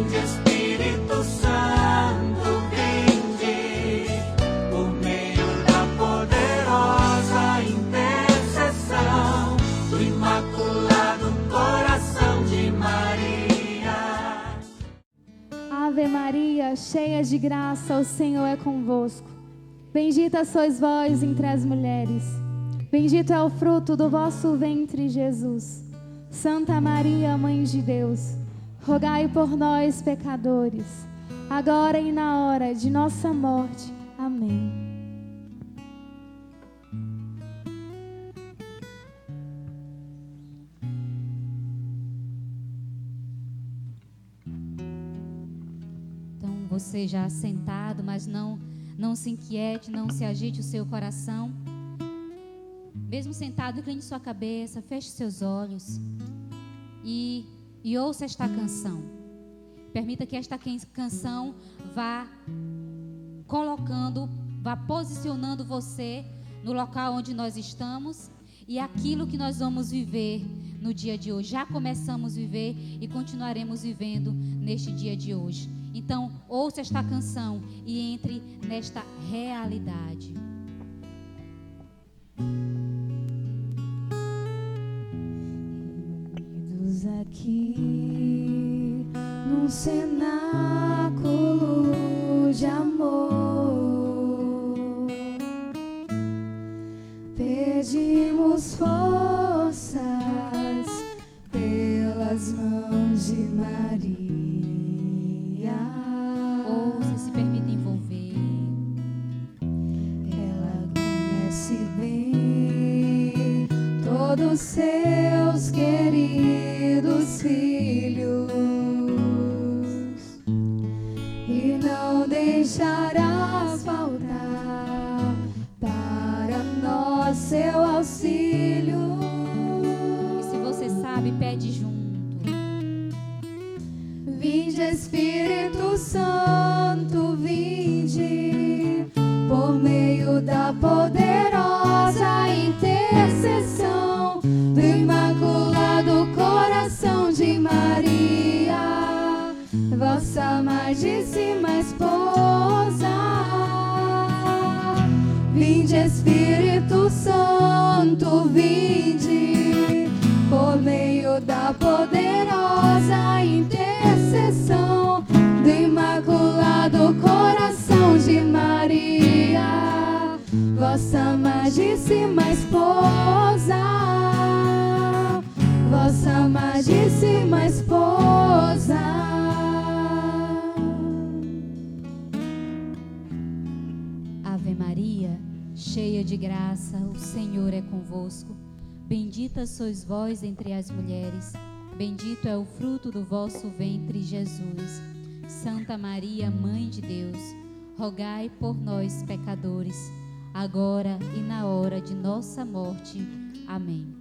Vinde Espírito Santo, vinde, por meio da poderosa intercessão do Imaculado Coração de Maria. Ave Maria, cheia de graça, o Senhor é convosco. Bendita sois vós entre as mulheres. Bendito é o fruto do vosso ventre, Jesus. Santa Maria, Mãe de Deus, rogai por nós, pecadores, agora e na hora de nossa morte. Amém. Então, você já sentado, mas não se inquiete, não se agite o seu coração. Mesmo sentado, incline sua cabeça, feche seus olhos e ouça esta canção. Permita que esta canção vá posicionando você no local onde nós estamos e aquilo que nós vamos viver no dia de hoje. Já começamos a viver e continuaremos vivendo neste dia de hoje. Então, ouça esta canção e entre nesta realidade. Aqui num cenáculo de amor, pedimos forças pelas mãos de Maria. Ouça, se permita envolver. Ela conhece bem todos seus queridos filhos e não deixará faltar para nós seu auxílio. E se você sabe, pede junto. Vinde Espírito Santo, vinde, por meio da poderosa intercessão do Imaculado Coração de Maria, vossa amadíssima esposa. Vinde Espírito Santo, vinde, por meio da poderosa intercessão do Imaculado Coração de Maria, vossa amadíssima esposa, vossa amadíssima esposa. Ave Maria, cheia de graça, o Senhor é convosco. Bendita sois vós entre as mulheres, bendito é o fruto do vosso ventre, Jesus. Santa Maria, Mãe de Deus, rogai por nós, pecadores, agora e na hora de nossa morte. Amém.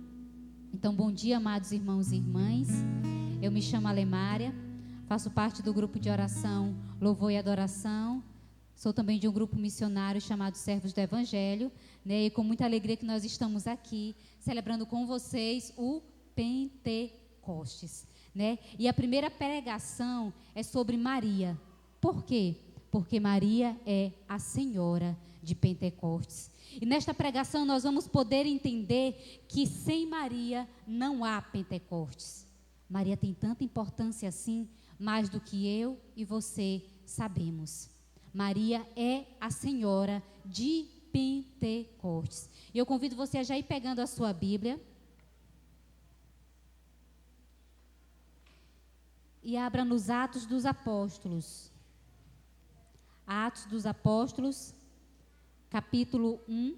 Então, bom dia, amados irmãos e irmãs. Eu me chamo Alemária, faço parte do grupo de oração Louvor e Adoração. Sou também de um grupo missionário chamado Servos do Evangelho, né? E com muita alegria que nós estamos aqui, celebrando com vocês o Pentecostes, né? E a primeira pregação é sobre Maria. Por quê? Porque Maria é a Senhora de Pentecostes. E nesta pregação nós vamos poder entender que sem Maria não há Pentecostes. Maria tem tanta importância assim, mais do que eu e você sabemos. Maria é a Senhora de Pentecostes. E eu convido você a já ir pegando a sua Bíblia e abra nos Atos dos Apóstolos. Atos dos Apóstolos, capítulo 1,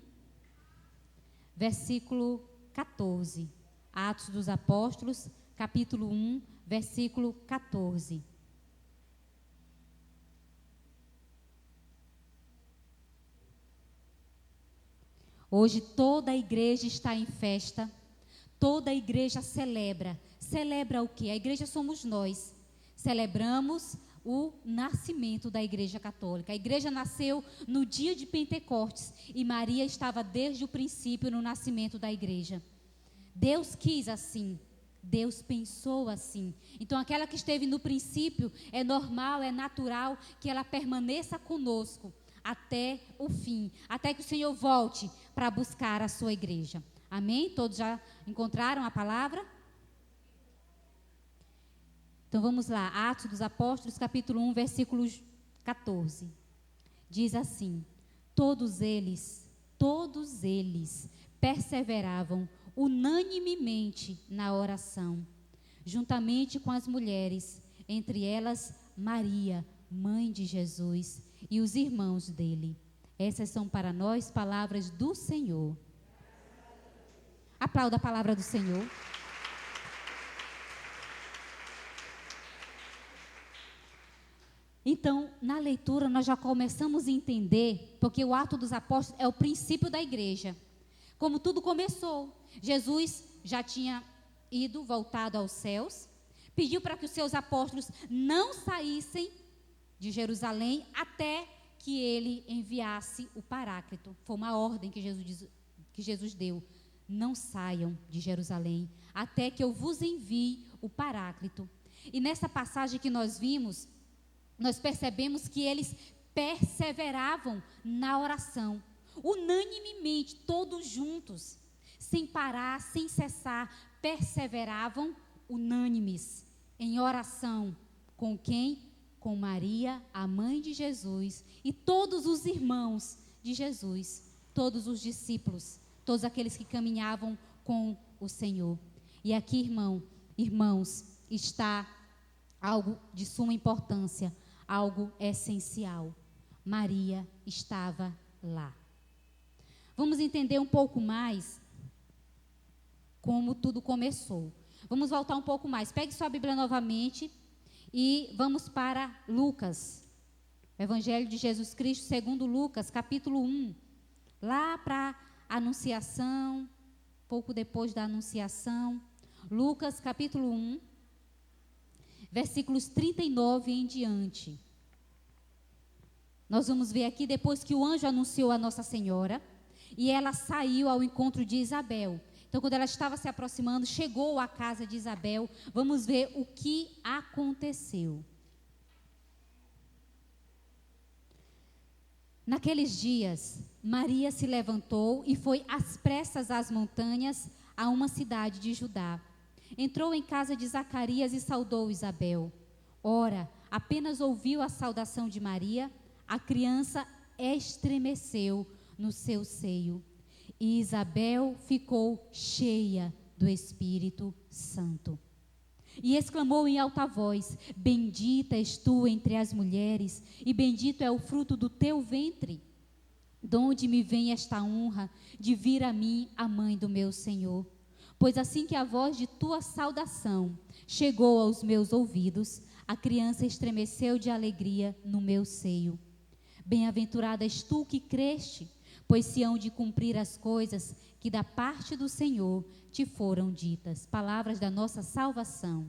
versículo 14. Atos dos Apóstolos, capítulo 1, versículo 14. Hoje toda a igreja está em festa, toda a igreja celebra. Celebra o quê? A igreja somos nós. Celebramos o nascimento da Igreja Católica. A igreja nasceu no dia de Pentecostes e Maria estava desde o princípio no nascimento da igreja. Deus quis assim. Deus pensou assim. Então, aquela que esteve no princípio, é normal, é natural que ela permaneça conosco até o fim, até que o Senhor volte para buscar a sua igreja. Amém? Todos já encontraram a palavra? Então vamos lá, Atos dos Apóstolos, capítulo 1, versículo 14. Diz assim: todos eles perseveravam unanimemente na oração, juntamente com as mulheres, entre elas Maria, mãe de Jesus, e os irmãos dele. Essas são para nós palavras do Senhor. Aplauda a palavra do Senhor. Então, na leitura, nós já começamos a entender, porque o Ato dos Apóstolos é o princípio da igreja. Como tudo começou, Jesus já tinha voltado aos céus, pediu para que os seus apóstolos não saíssem de Jerusalém até que ele enviasse o Paráclito. Foi uma ordem que Jesus deu: não saiam de Jerusalém até que eu vos envie o Paráclito. E nessa passagem que nós vimos, nós percebemos que eles perseveravam na oração, unanimemente, todos juntos, sem parar, sem cessar, perseveravam unânimes em oração. Com quem? Com Maria, a mãe de Jesus, e todos os irmãos de Jesus, todos os discípulos, todos aqueles que caminhavam com o Senhor. E aqui, irmãos, está algo de suma importância, algo essencial. Maria estava lá. Vamos entender um pouco mais como tudo começou. Vamos voltar um pouco mais. Pegue sua Bíblia novamente e vamos para Lucas. Evangelho de Jesus Cristo segundo Lucas, capítulo 1. Lá para a Anunciação, pouco depois da Anunciação. Lucas, capítulo 1. Versículos 39 em diante. Nós vamos ver aqui, depois que o anjo anunciou a Nossa Senhora, e ela saiu ao encontro de Isabel. Então, quando ela estava se aproximando, chegou à casa de Isabel. Vamos ver o que aconteceu. Naqueles dias, Maria se levantou e foi às pressas às montanhas, a uma cidade de Judá. Entrou em casa de Zacarias e saudou Isabel. Ora, apenas ouviu a saudação de Maria, a criança estremeceu no seu seio. E Isabel ficou cheia do Espírito Santo. E exclamou em alta voz: bendita és tu entre as mulheres, e bendito é o fruto do teu ventre. De onde me vem esta honra de vir a mim a mãe do meu Senhor? Pois assim que a voz de tua saudação chegou aos meus ouvidos, a criança estremeceu de alegria no meu seio. Bem-aventurada és tu que creste, pois se hão de cumprir as coisas que da parte do Senhor te foram ditas. Palavras da nossa salvação.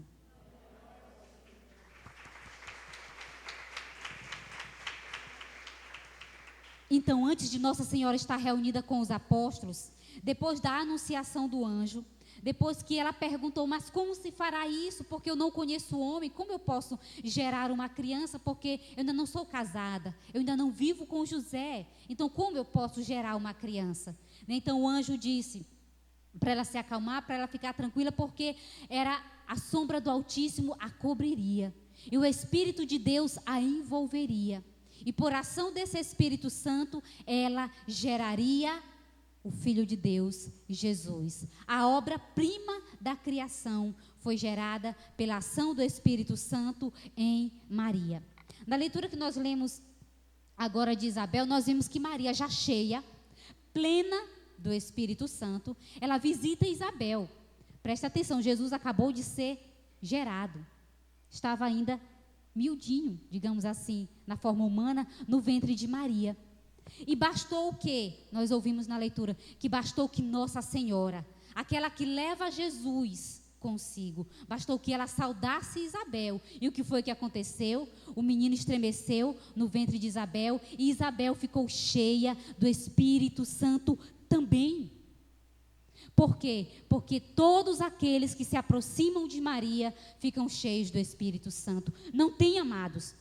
Então, antes de Nossa Senhora estar reunida com os apóstolos, depois da anunciação do anjo, depois que ela perguntou: mas como se fará isso? Porque eu não conheço o homem, como eu posso gerar uma criança? Porque eu ainda não sou casada, eu ainda não vivo com José, então como eu posso gerar uma criança? Então o anjo disse para ela se acalmar, para ela ficar tranquila, porque era a sombra do Altíssimo a cobriria, e o Espírito de Deus a envolveria, e por ação desse Espírito Santo, ela geraria o Filho de Deus, Jesus. A obra-prima da criação foi gerada pela ação do Espírito Santo em Maria. Na leitura que nós lemos agora de Isabel, nós vimos que Maria, já cheia, plena do Espírito Santo, ela visita Isabel. Presta atenção, Jesus acabou de ser gerado. Estava ainda miudinho, digamos assim, na forma humana, no ventre de Maria. E bastou o quê? Nós ouvimos na leitura que bastou que Nossa Senhora, aquela que leva Jesus consigo, bastou que ela saudasse Isabel. E o que foi que aconteceu? O menino estremeceu no ventre de Isabel, e Isabel ficou cheia do Espírito Santo também. Por quê? Porque todos aqueles que se aproximam de Maria ficam cheios do Espírito Santo. Não tem, amados,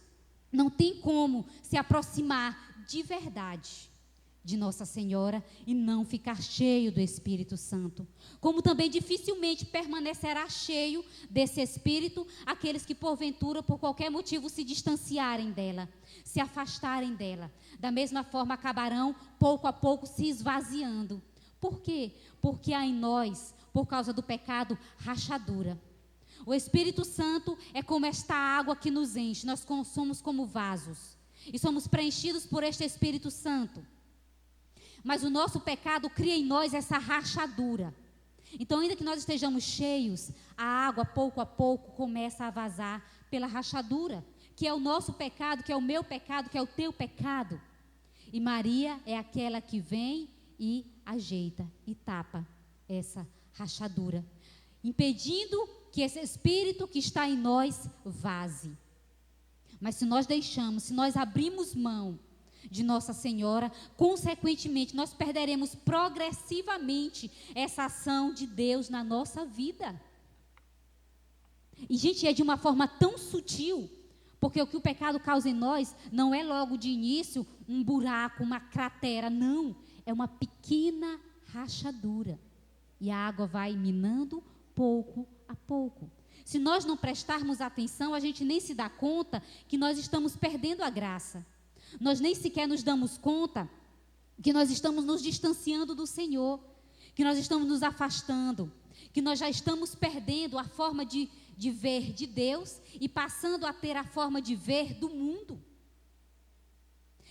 não tem como se aproximar de verdade de Nossa Senhora e não ficar cheio do Espírito Santo. Como também dificilmente permanecerá cheio desse Espírito aqueles que porventura, por qualquer motivo, se distanciarem dela, se afastarem dela. Da mesma forma acabarão pouco a pouco se esvaziando. Por quê? Porque há em nós, por causa do pecado, rachadura. O Espírito Santo é como esta água que nos enche. Nós somos como vasos e somos preenchidos por este Espírito Santo. Mas o nosso pecado cria em nós essa rachadura. Então, ainda que nós estejamos cheios, a água, pouco a pouco, começa a vazar pela rachadura, que é o nosso pecado, que é o meu pecado, que é o teu pecado. E Maria é aquela que vem e ajeita e tapa essa rachadura, impedindo que esse Espírito que está em nós vaze. Mas se nós deixamos, se nós abrimos mão de Nossa Senhora, consequentemente, nós perderemos progressivamente essa ação de Deus na nossa vida. E, gente, é de uma forma tão sutil, porque o que o pecado causa em nós não é logo de início um buraco, uma cratera, não. É uma pequena rachadura. E a água vai minando pouco a pouco. Se nós não prestarmos atenção, a gente nem se dá conta que nós estamos perdendo a graça. Nós nem sequer nos damos conta que nós estamos nos distanciando do Senhor, que nós estamos nos afastando, que nós já estamos perdendo a forma de ver de Deus e passando a ter a forma de ver do mundo.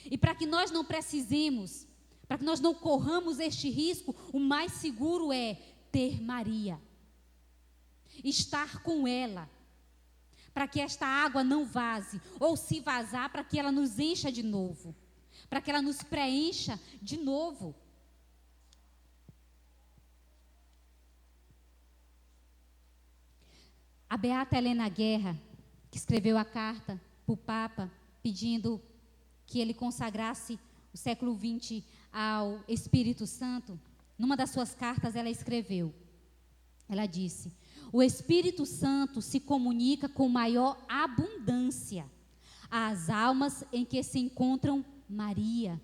E para que nós não precisemos, para que nós não corramos este risco, o mais seguro é ter Maria, estar com ela, para que esta água não vaze, ou se vazar, para que ela nos encha de novo, para que ela nos preencha de novo. A beata Helena Guerra, que escreveu a carta para o Papa, pedindo que ele consagrasse o século XX ao Espírito Santo, numa das suas cartas ela escreveu, ela disse: o Espírito Santo se comunica com maior abundância às almas em que se encontram Maria.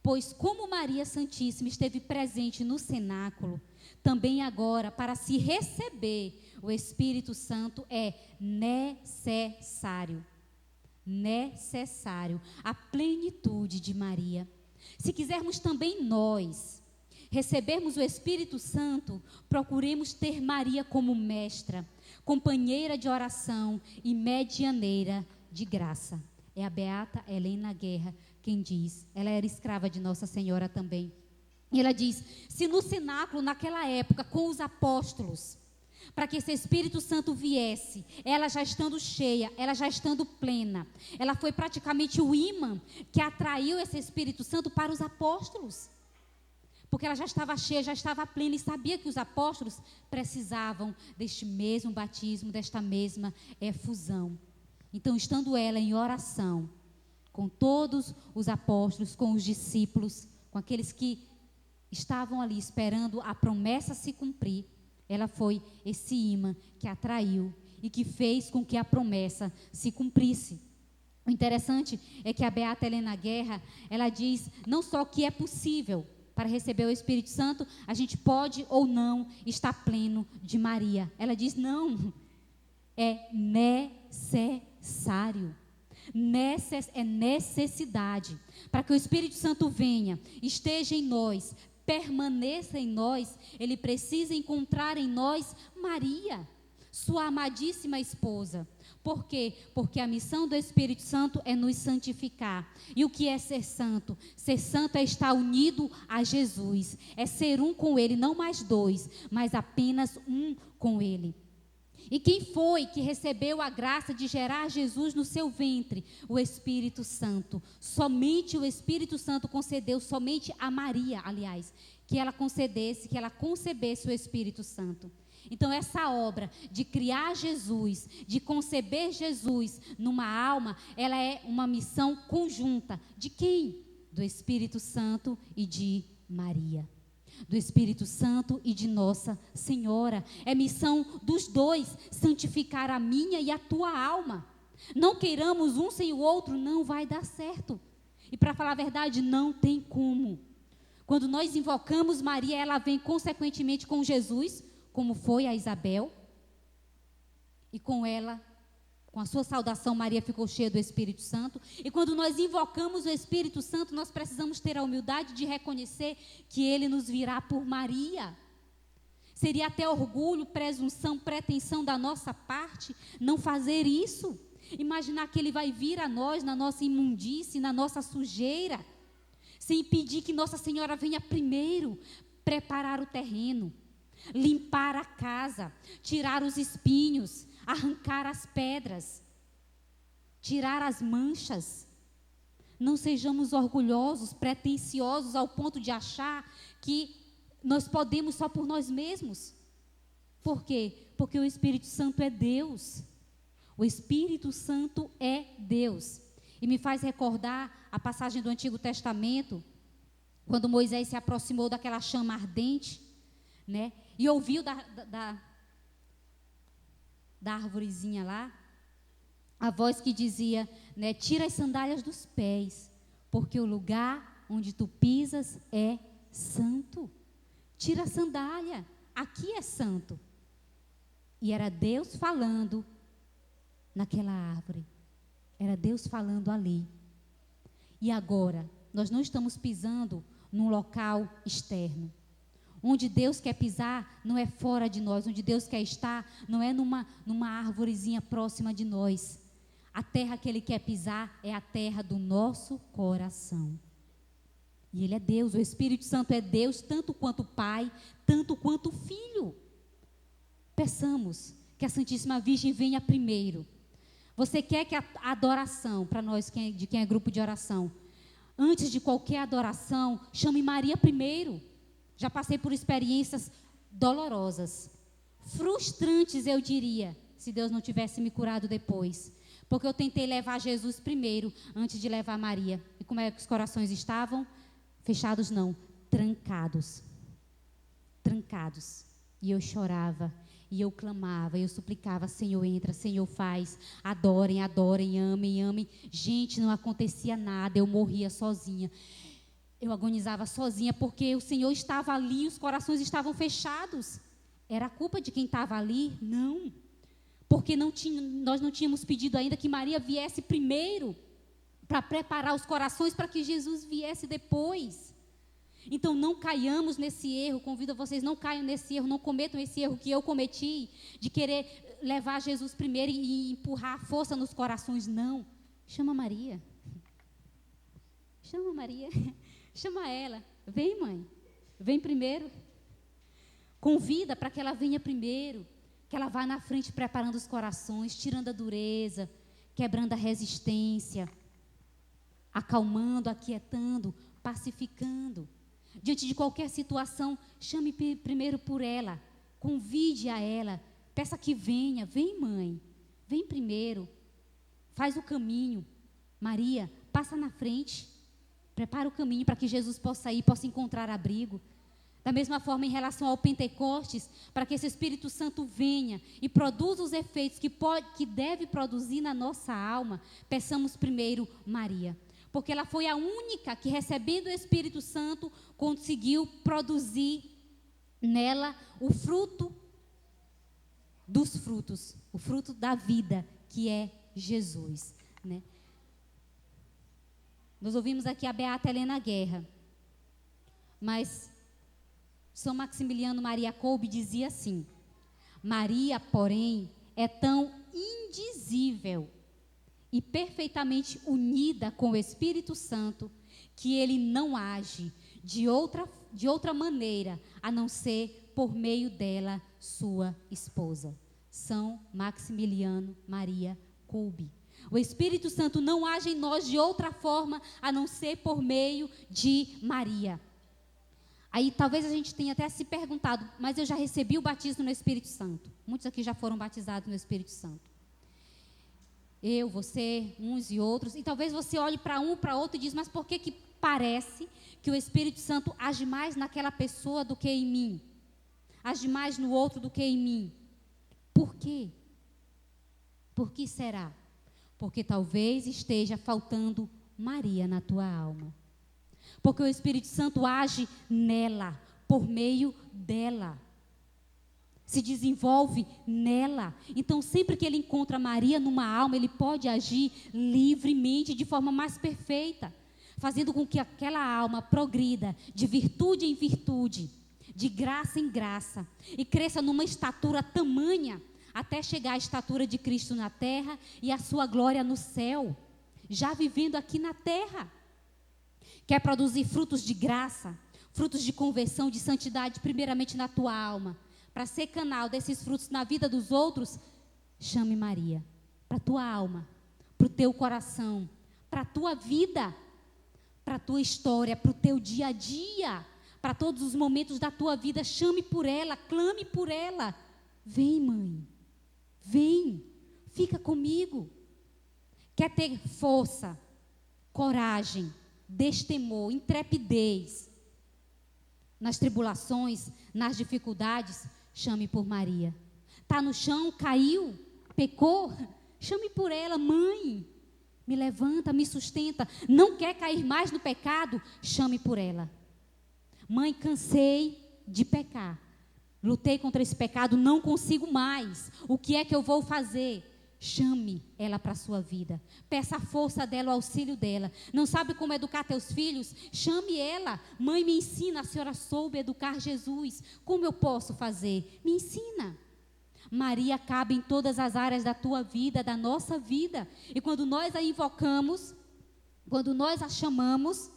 Pois como Maria Santíssima esteve presente no cenáculo, também agora, para se receber o Espírito Santo, é necessário a plenitude de Maria. Se quisermos também nós recebermos o Espírito Santo, procuremos ter Maria como mestra, companheira de oração e medianeira de graça. É a beata Helena Guerra quem diz. Ela era escrava de Nossa Senhora também. E ela diz: se no cenáculo, naquela época, com os apóstolos, para que esse Espírito Santo viesse, ela já estando cheia, ela já estando plena, ela foi praticamente o imã que atraiu esse Espírito Santo para os apóstolos. Porque ela já estava cheia, já estava plena e sabia que os apóstolos precisavam deste mesmo batismo, desta mesma efusão. Então, estando ela em oração, com todos os apóstolos, com os discípulos, com aqueles que estavam ali esperando a promessa se cumprir, ela foi esse imã que atraiu e que fez com que a promessa se cumprisse. O interessante é que a beata Helena Guerra, ela diz não só que é possível para receber o Espírito Santo, a gente pode ou não estar pleno de Maria. Ela diz não, é necessário. É necessidade. Para que o Espírito Santo venha, esteja em nós, permaneça em nós, ele precisa encontrar em nós Maria, sua amadíssima esposa. Por quê? Porque a missão do Espírito Santo é nos santificar. E o que é ser santo? Ser santo é estar unido a Jesus, é ser um com ele, não mais dois, mas apenas um com ele. E quem foi que recebeu a graça de gerar Jesus no seu ventre? O Espírito Santo. Somente o Espírito Santo concedeu, somente a Maria, aliás, que ela concebesse o Espírito Santo. Então, essa obra de criar Jesus, de conceber Jesus numa alma, ela é uma missão conjunta. De quem? Do Espírito Santo e de Maria. do Espírito Santo e de Nossa Senhora. É missão dos dois, santificar a minha e a tua alma. Não queiramos um sem o outro, não vai dar certo. E para falar a verdade, não tem como. Quando nós invocamos Maria, ela vem consequentemente com Jesus, como foi a Isabel. E com ela, com a sua saudação, Maria ficou cheia do Espírito Santo. E quando nós invocamos o Espírito Santo, nós precisamos ter a humildade de reconhecer que ele nos virá por Maria. Seria até orgulho, presunção, pretensão da nossa parte não fazer isso. Imaginar que ele vai vir a nós na nossa imundície, na nossa sujeira, sem impedir que Nossa Senhora venha primeiro preparar o terreno, limpar a casa, tirar os espinhos, arrancar as pedras, tirar as manchas. Não sejamos orgulhosos, pretensiosos ao ponto de achar que nós podemos só por nós mesmos. Por quê? Porque o Espírito Santo é Deus. O Espírito Santo é Deus. E me faz recordar a passagem do Antigo Testamento, quando Moisés se aproximou daquela chama ardente, né? E ouviu da arvorezinha lá, a voz que dizia, né, tira as sandálias dos pés, porque o lugar onde tu pisas é santo. Tira a sandália, aqui é santo. E era Deus falando naquela árvore. Era Deus falando ali. E agora, nós não estamos pisando num local externo. Onde Deus quer pisar não é fora de nós. Onde Deus quer estar não é numa árvorezinha próxima de nós. A terra que Ele quer pisar é a terra do nosso coração. E Ele é Deus, o Espírito Santo é Deus, tanto quanto Pai, tanto quanto Filho. Peçamos que a Santíssima Virgem venha primeiro. Você quer que a adoração, para nós de quem é grupo de oração, antes de qualquer adoração, chame Maria primeiro. Já passei por experiências dolorosas, frustrantes, eu diria, se Deus não tivesse me curado depois. Porque eu tentei levar Jesus primeiro, antes de levar Maria. E como é que os corações estavam? Fechados não, trancados. Trancados. E eu chorava, e eu clamava, e eu suplicava, Senhor entra, Senhor faz, adorem, adorem, amem, amem. Gente, não acontecia nada, eu morria sozinha. Eu agonizava sozinha porque o Senhor estava ali, os corações estavam fechados. Era a culpa de quem estava ali? Não. Porque nós não tínhamos pedido ainda que Maria viesse primeiro para preparar os corações para que Jesus viesse depois. Então não caiamos nesse erro, convido a vocês, não caiam nesse erro, não cometam esse erro que eu cometi, de querer levar Jesus primeiro e empurrar a força nos corações. Não. Chama Maria. Chama Maria. Chama ela. Vem, mãe. Vem primeiro. Convida para que ela venha primeiro. Que ela vá na frente preparando os corações, tirando a dureza, quebrando a resistência, acalmando, aquietando, pacificando. Diante de qualquer situação, chame primeiro por ela. Convide a ela. Peça que venha. Vem, mãe. Vem primeiro. Faz o caminho. Maria, passa na frente. Prepara o caminho para que Jesus possa ir, possa encontrar abrigo. Da mesma forma, em relação ao Pentecostes, para que esse Espírito Santo venha e produza os efeitos que deve produzir na nossa alma, peçamos primeiro Maria. Porque ela foi a única que, recebendo o Espírito Santo, conseguiu produzir nela o fruto dos frutos, o fruto da vida, que é Jesus, né? Nós ouvimos aqui a Beata Helena Guerra, mas São Maximiliano Maria Kolbe dizia assim: Maria, porém, é tão indizível e perfeitamente unida com o Espírito Santo que ele não age de outra maneira a não ser por meio dela, sua esposa. São Maximiliano Maria Kolbe. O Espírito Santo não age em nós de outra forma a não ser por meio de Maria. Aí talvez a gente tenha até se perguntado, mas eu já recebi o batismo no Espírito Santo. Muitos aqui já foram batizados no Espírito Santo. Eu, você, uns e outros. E talvez você olhe para um, para outro e diz, mas por que parece que o Espírito Santo age mais naquela pessoa do que em mim? Age mais no outro do que em mim? Por quê? Por que será? Porque talvez esteja faltando Maria na tua alma. Porque o Espírito Santo age nela, por meio dela. Se desenvolve nela. Então, sempre que ele encontra Maria numa alma, ele pode agir livremente, de forma mais perfeita, fazendo com que aquela alma progrida de virtude em virtude, de graça em graça, e cresça numa estatura tamanha, até chegar à estatura de Cristo na terra e a sua glória no céu, já vivendo aqui na terra. Quer produzir frutos de graça, frutos de conversão, de santidade, primeiramente na tua alma, para ser canal desses frutos na vida dos outros? Chame Maria, para a tua alma, para o teu coração, para a tua vida, para a tua história, para o teu dia a dia, para todos os momentos da tua vida. Chame por ela, clame por ela. Vem, mãe, vem, fica comigo. Quer ter força, coragem, destemor, intrepidez nas tribulações, nas dificuldades? Chame por Maria. Está no chão, caiu, pecou? Chame por ela. Mãe, me levanta, me sustenta. Não quer cair mais no pecado? Chame por ela. Mãe, cansei de pecar. Lutei contra esse pecado, não consigo mais. O que é que eu vou fazer? Chame ela para a sua vida. Peça a força dela, o auxílio dela. Não sabe como educar teus filhos? Chame ela. Mãe, me ensina. A senhora soube educar Jesus. Como eu posso fazer? Me ensina. Maria cabe em todas as áreas da tua vida, da nossa vida. E quando nós a invocamos, quando nós a chamamos,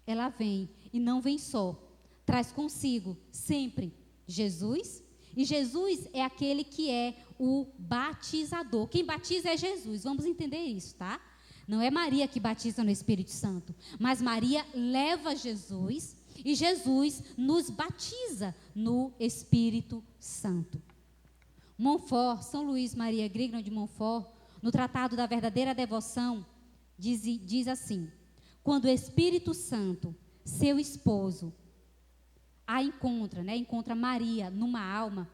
ela vem. E não vem só. Traz consigo sempre Jesus. E Jesus é aquele que é o batizador. Quem batiza é Jesus. Vamos entender isso, tá? Não é Maria que batiza no Espírito Santo, mas Maria leva Jesus e Jesus nos batiza no Espírito Santo. Montfort, São Luís Maria Grignon de Montfort, no Tratado da Verdadeira Devoção, diz assim: quando o Espírito Santo, seu esposo, a encontra Maria numa alma,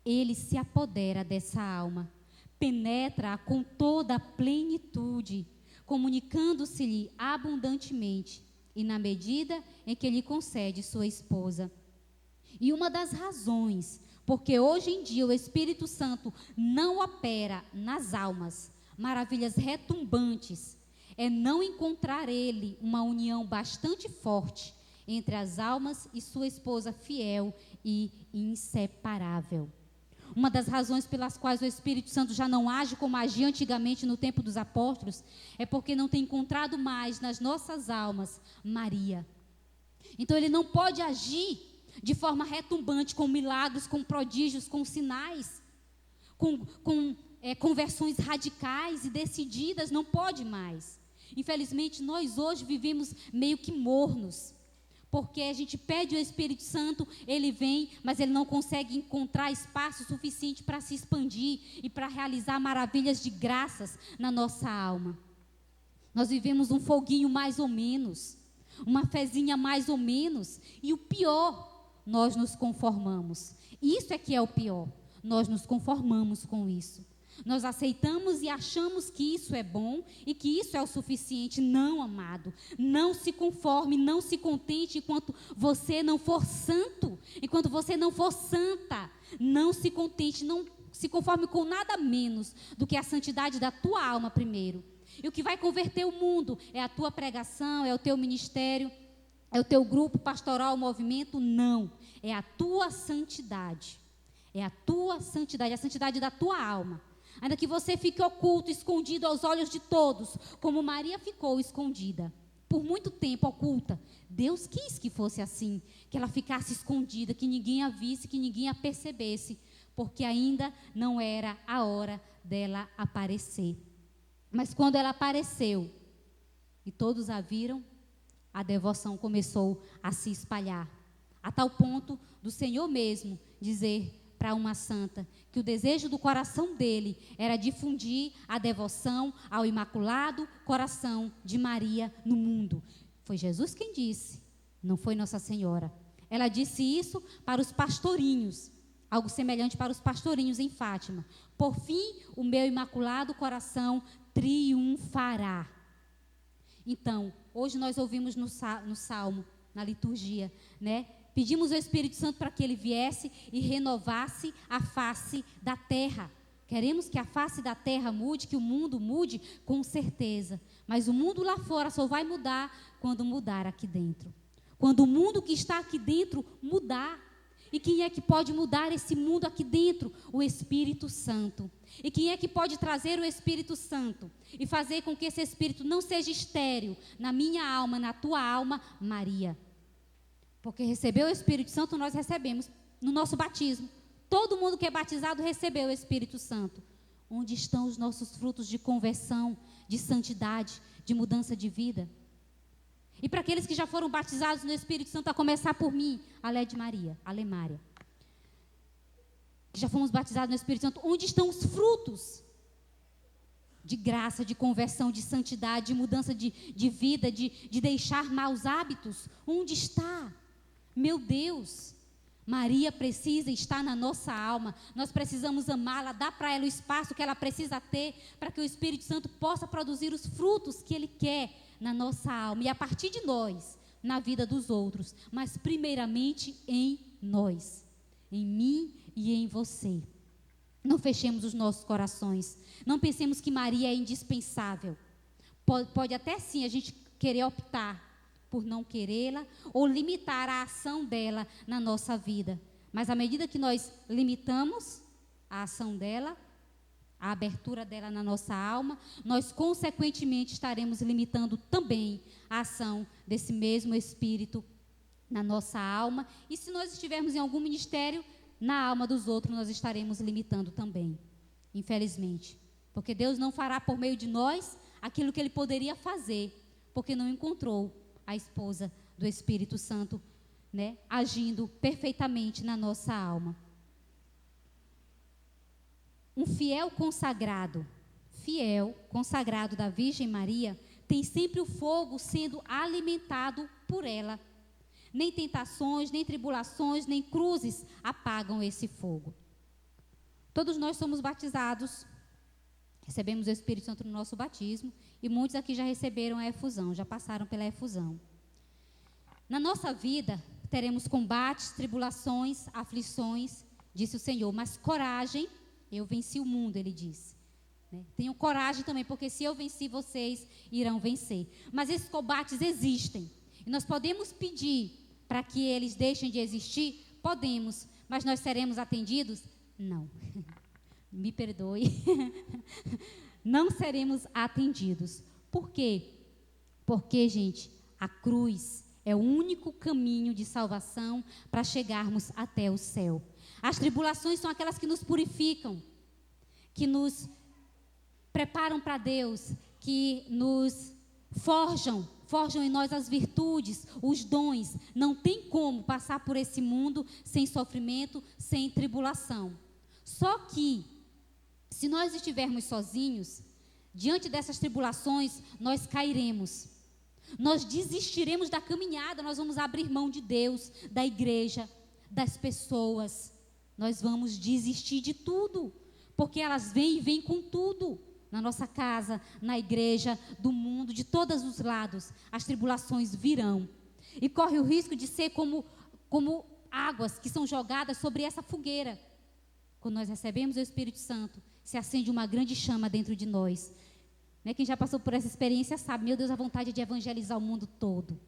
ele se apodera dessa alma, penetra-a com toda a plenitude, comunicando-se-lhe abundantemente e na medida em que lhe concede sua esposa. E uma das razões porque hoje em dia o Espírito Santo não opera nas almas maravilhas retumbantes, é não encontrar ele uma união bastante forte entre as almas e sua esposa fiel e inseparável. Uma das razões pelas quais o Espírito Santo já não age como agia antigamente no tempo dos apóstolos é porque não tem encontrado mais nas nossas almas Maria. Então ele não pode agir de forma retumbante, com milagres, com prodígios, com sinais, com conversões radicais e decididas, não pode mais. Infelizmente, nós hoje vivemos meio que mornos, porque a gente pede o Espírito Santo, ele vem, mas ele não consegue encontrar espaço suficiente para se expandir e para realizar maravilhas de graças na nossa alma. Nós vivemos um foguinho mais ou menos, uma fezinha mais ou menos, e o pior, nós nos conformamos. Isso é que é o pior. Nós nos conformamos com isso. Nós aceitamos e achamos que isso é bom e que isso é o suficiente. Não, amado. Não se conforme, não se contente enquanto você não for santo. Enquanto você não for santa, não se contente, não se conforme com nada menos do que a santidade da tua alma primeiro. E o que vai converter o mundo é a tua pregação, é o teu ministério, é o teu grupo pastoral, o movimento? Não. É a tua santidade. É a tua santidade, a santidade da tua alma. Ainda que você fique oculto, escondido aos olhos de todos, como Maria ficou escondida, por muito tempo oculta. Deus quis que fosse assim, que ela ficasse escondida, que ninguém a visse, que ninguém a percebesse, porque ainda não era a hora dela aparecer. Mas quando ela apareceu e todos a viram, a devoção começou a se espalhar, a tal ponto do Senhor mesmo dizer para uma santa que o desejo do coração dele era difundir a devoção ao Imaculado Coração de Maria no mundo. Foi Jesus quem disse, não foi Nossa Senhora. Ela disse isso para os pastorinhos, algo semelhante para os pastorinhos em Fátima. Por fim, o meu imaculado coração triunfará. Então, hoje nós ouvimos no Salmo, na liturgia, né? Pedimos ao Espírito Santo para que ele viesse e renovasse a face da terra. Queremos que a face da terra mude, que o mundo mude, com certeza. Mas o mundo lá fora só vai mudar quando mudar aqui dentro. Quando o mundo que está aqui dentro mudar. E quem é que pode mudar esse mundo aqui dentro? O Espírito Santo. E quem é que pode trazer o Espírito Santo e fazer com que esse Espírito não seja estéril na minha alma, na tua alma? Maria. Porque receber o Espírito Santo nós recebemos no nosso batismo. Todo mundo que é batizado recebeu o Espírito Santo. Onde estão os nossos frutos de conversão, de santidade, de mudança de vida? E para aqueles que já foram batizados no Espírito Santo, a começar por mim, a Lede Maria, a Lemária, que já fomos batizados no Espírito Santo, onde estão os frutos de graça, de conversão, de santidade, de mudança de vida, de deixar maus hábitos? Onde está? Meu Deus, Maria precisa estar na nossa alma. Nós precisamos amá-la, dar para ela o espaço que ela precisa ter, para que o Espírito Santo possa produzir os frutos que Ele quer na nossa alma, e a partir de nós, na vida dos outros, mas primeiramente em nós, em mim e em você. Não fechemos os nossos corações, não pensemos que Maria é indispensável. Pode até sim a gente querer optar por não querê-la, ou limitar a ação dela na nossa vida, mas à medida que nós limitamos a ação dela, a abertura dela na nossa alma, nós consequentemente estaremos limitando também a ação desse mesmo Espírito na nossa alma. E se nós estivermos em algum ministério, na alma dos outros nós estaremos limitando também, infelizmente. Porque Deus não fará por meio de nós aquilo que Ele poderia fazer, porque não encontrou a esposa do Espírito Santo, né, agindo perfeitamente na nossa alma. Um fiel consagrado da Virgem Maria, tem sempre o fogo sendo alimentado por ela. Nem tentações, nem tribulações, nem cruzes apagam esse fogo. Todos nós somos batizados, recebemos o Espírito Santo no nosso batismo, e muitos aqui já receberam a efusão, já passaram pela efusão. Na nossa vida, teremos combates, tribulações, aflições, disse o Senhor, mas coragem, eu venci o mundo, Ele disse. Tenham coragem também, porque se eu venci, vocês irão vencer. Mas esses combates existem, e nós podemos pedir para que eles deixem de existir? Podemos, mas nós seremos atendidos? Não. Me perdoe. Não seremos atendidos. Por quê? Porque, gente, a cruz é o único caminho de salvação para chegarmos até o céu. As tribulações são aquelas que nos purificam, que nos preparam para Deus, que nos forjam em nós as virtudes, os dons. Não tem como passar por esse mundo sem sofrimento, sem tribulação. Só que, se nós estivermos sozinhos, diante dessas tribulações, nós cairemos. Nós desistiremos da caminhada, nós vamos abrir mão de Deus, da igreja, das pessoas. Nós vamos desistir de tudo, porque elas vêm com tudo. Na nossa casa, na igreja, do mundo, de todos os lados, as tribulações virão. E corre o risco de ser como águas que são jogadas sobre essa fogueira. Quando nós recebemos o Espírito Santo, se acende uma grande chama dentro de nós. Quem já passou por essa experiência sabe, meu Deus, a vontade é de evangelizar o mundo todo.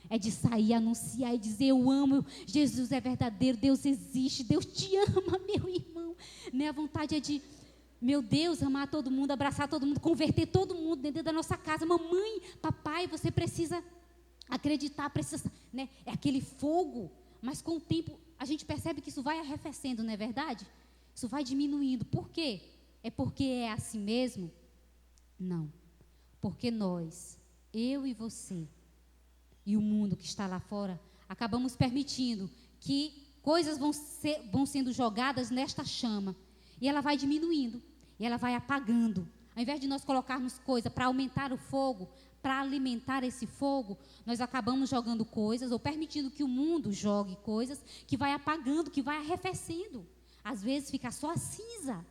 É de sair, anunciar e dizer, eu amo, Jesus é verdadeiro, Deus existe, Deus te ama, meu irmão. A vontade é de, meu Deus, amar todo mundo, abraçar todo mundo, converter todo mundo dentro da nossa casa. Mamãe, papai, você precisa acreditar, precisa, é aquele fogo. Mas com o tempo, a gente percebe que isso vai arrefecendo, não é verdade? Isso vai diminuindo. Por quê? É porque é assim mesmo? Não. Porque nós, eu e você, e o mundo que está lá fora, acabamos permitindo que coisas vão sendo jogadas nesta chama. E ela vai diminuindo. E ela vai apagando Ao invés de nós colocarmos coisa para aumentar o fogo, para alimentar esse fogo, nós acabamos jogando coisas ou permitindo que o mundo jogue coisas que vai apagando, que vai arrefecendo. Às vezes fica só a cinza.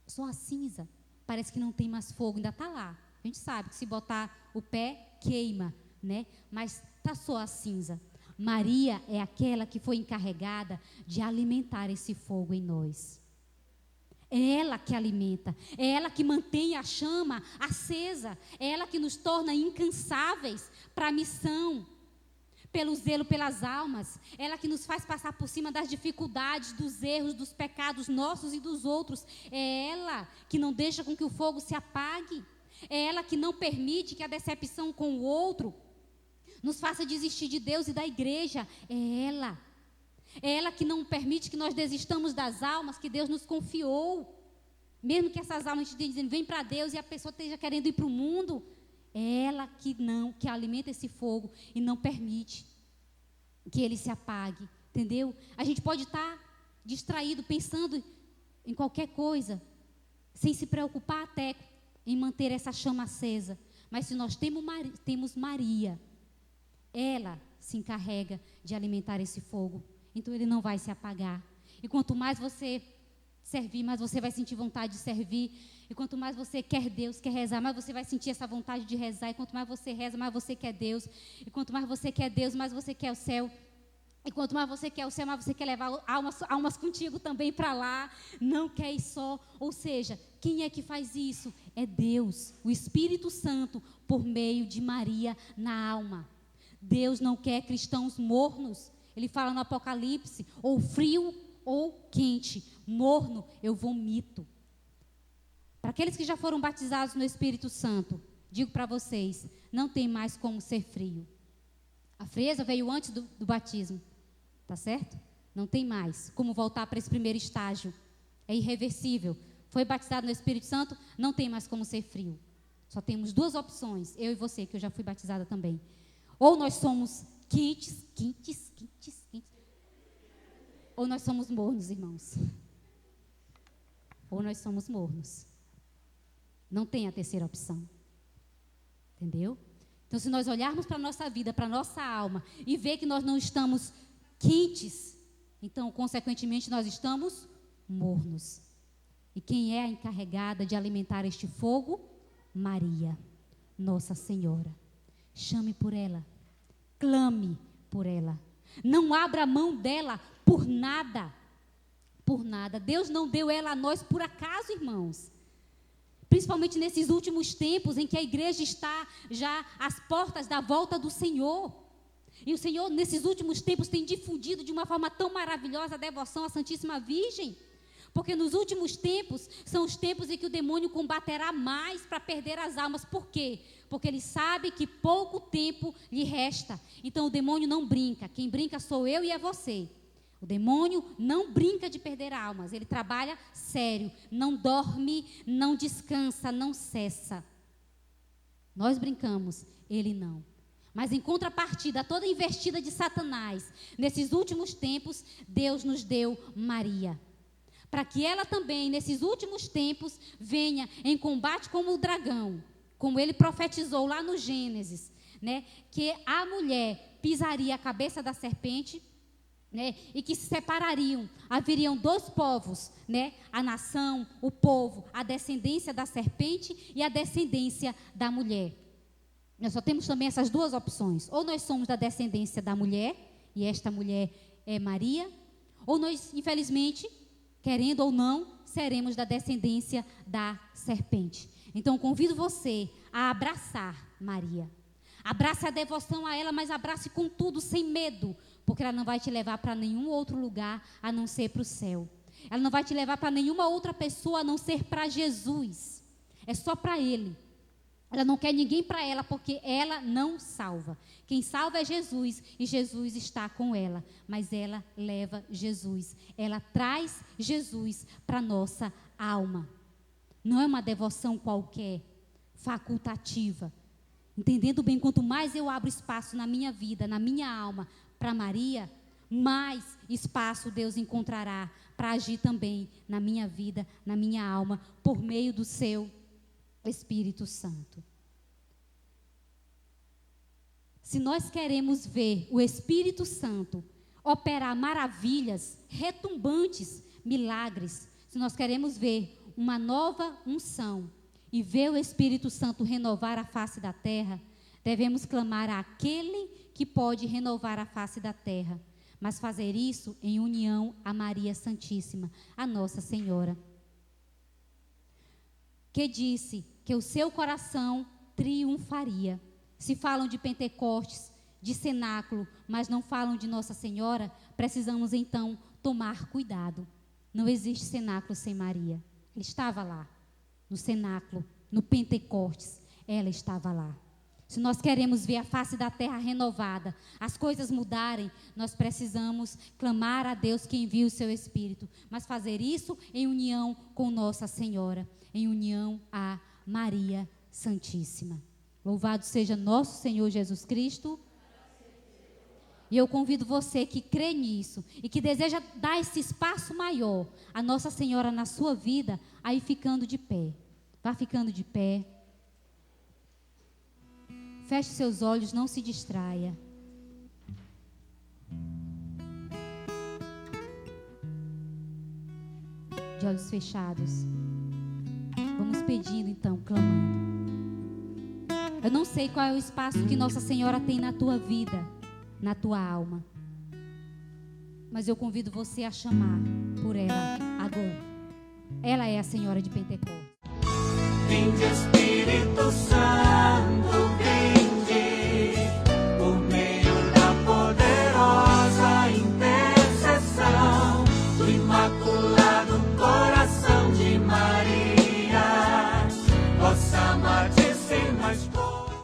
Só a cinza. Parece que não tem mais fogo, ainda está lá. A gente sabe que se botar o pé, queima, né? Mas está só a cinza. Maria é aquela que foi encarregada de alimentar esse fogo em nós. É ela que alimenta, é ela que mantém a chama acesa, é ela que nos torna incansáveis para a missão, pelo zelo pelas almas, é ela que nos faz passar por cima das dificuldades, dos erros, dos pecados nossos e dos outros, é ela que não deixa com que o fogo se apague, é ela que não permite que a decepção com o outro nos faça desistir de Deus e da igreja, é ela que não permite que nós desistamos das almas que Deus nos confiou. Mesmo que essas almas estejam dizendo, vem para Deus, e a pessoa esteja querendo ir para o mundo, é ela que alimenta esse fogo e não permite que ele se apague, entendeu? A gente pode estar distraído, pensando em qualquer coisa, sem se preocupar até em manter essa chama acesa. Mas se nós temos Maria, ela se encarrega de alimentar esse fogo. Então ele não vai se apagar. E quanto mais você servir, mais você vai sentir vontade de servir. E quanto mais você quer Deus, quer rezar, mais você vai sentir essa vontade de rezar. E quanto mais você reza, mais você quer Deus. E quanto mais você quer Deus, mais você quer o céu. E quanto mais você quer o céu, mais você quer levar almas contigo também para lá. Não quer ir só. Ou seja, quem é que faz isso? É Deus, o Espírito Santo, por meio de Maria na alma. Deus não quer cristãos mornos. Ele fala no Apocalipse, ou frio ou quente. Morno, eu vomito. Para aqueles que já foram batizados no Espírito Santo, digo para vocês, não tem mais como ser frio. A frieza veio antes do batismo, tá certo? Não tem mais como voltar para esse primeiro estágio. É irreversível. Foi batizado no Espírito Santo, não tem mais como ser frio. Só temos duas opções, eu e você, que eu já fui batizada também. Ou nós somos quentes, ou nós somos mornos, irmãos. Ou nós somos mornos. Não tem a terceira opção. Entendeu? Então, se nós olharmos para a nossa vida, para a nossa alma, e ver que nós não estamos quentes, então, consequentemente, nós estamos mornos. E quem é a encarregada de alimentar este fogo? Maria, Nossa Senhora. Chame por ela, clame por ela. Não abra mão dela por nada. Por nada. Deus não deu ela a nós por acaso, irmãos. Principalmente nesses últimos tempos em que a igreja está já às portas da volta do Senhor. E o Senhor, nesses últimos tempos, tem difundido de uma forma tão maravilhosa a devoção à Santíssima Virgem. Porque nos últimos tempos, são os tempos em que o demônio combaterá mais para perder as almas. Por quê? Porque ele sabe que pouco tempo lhe resta. Então o demônio não brinca. Quem brinca sou eu e é você. O demônio não brinca de perder almas. Ele trabalha sério. Não dorme, não descansa, não cessa. Nós brincamos, ele não. Mas em contrapartida, toda investida de Satanás, nesses últimos tempos, Deus nos deu Maria. Para que ela também, nesses últimos tempos, venha em combate como o dragão, como ele profetizou lá no Gênesis, né? Que a mulher pisaria a cabeça da serpente, né? E que se separariam, haveriam dois povos, né? A nação, o povo, a descendência da serpente e a descendência da mulher. Nós só temos também essas duas opções. Ou nós somos da descendência da mulher, e esta mulher é Maria, ou nós, infelizmente, querendo ou não, seremos da descendência da serpente. Então, convido você a abraçar Maria. Abrace a devoção a ela, mas abrace com tudo, sem medo, porque ela não vai te levar para nenhum outro lugar a não ser para o céu. Ela não vai te levar para nenhuma outra pessoa a não ser para Jesus. É só para Ele. Ela não quer ninguém para ela, porque ela não salva. Quem salva é Jesus, e Jesus está com ela. Mas ela leva Jesus. Ela traz Jesus para a nossa alma. Não é uma devoção qualquer, facultativa. Entendendo bem, quanto mais eu abro espaço na minha vida, na minha alma, para Maria, mais espaço Deus encontrará para agir também na minha vida, na minha alma, por meio do seu Espírito Santo. Se nós queremos ver o Espírito Santo operar maravilhas, retumbantes, milagres, se nós queremos ver uma nova unção e ver o Espírito Santo renovar a face da terra, devemos clamar àquele que pode renovar a face da terra, mas fazer isso em união a Maria Santíssima, a Nossa Senhora, que disse que o seu coração triunfaria. Se falam de Pentecostes, de cenáculo, mas não falam de Nossa Senhora, precisamos então tomar cuidado. Não existe cenáculo sem Maria. Ela estava lá, no cenáculo, no Pentecostes, ela estava lá. Se nós queremos ver a face da terra renovada, as coisas mudarem, nós precisamos clamar a Deus que envie o seu Espírito, mas fazer isso em união com Nossa Senhora, em união a Maria Santíssima. Louvado seja nosso Senhor Jesus Cristo. E eu convido você que crê nisso e que deseja dar esse espaço maior a Nossa Senhora na sua vida, aí ficando de pé. Vá ficando de pé. Feche seus olhos, não se distraia. De olhos fechados. Vamos pedindo então, clamando. Eu não sei qual é o espaço que Nossa Senhora tem na tua vida, na tua alma. Mas eu convido você a chamar por ela agora. Ela é a Senhora de Pentecostes. Vinde Espírito Santo.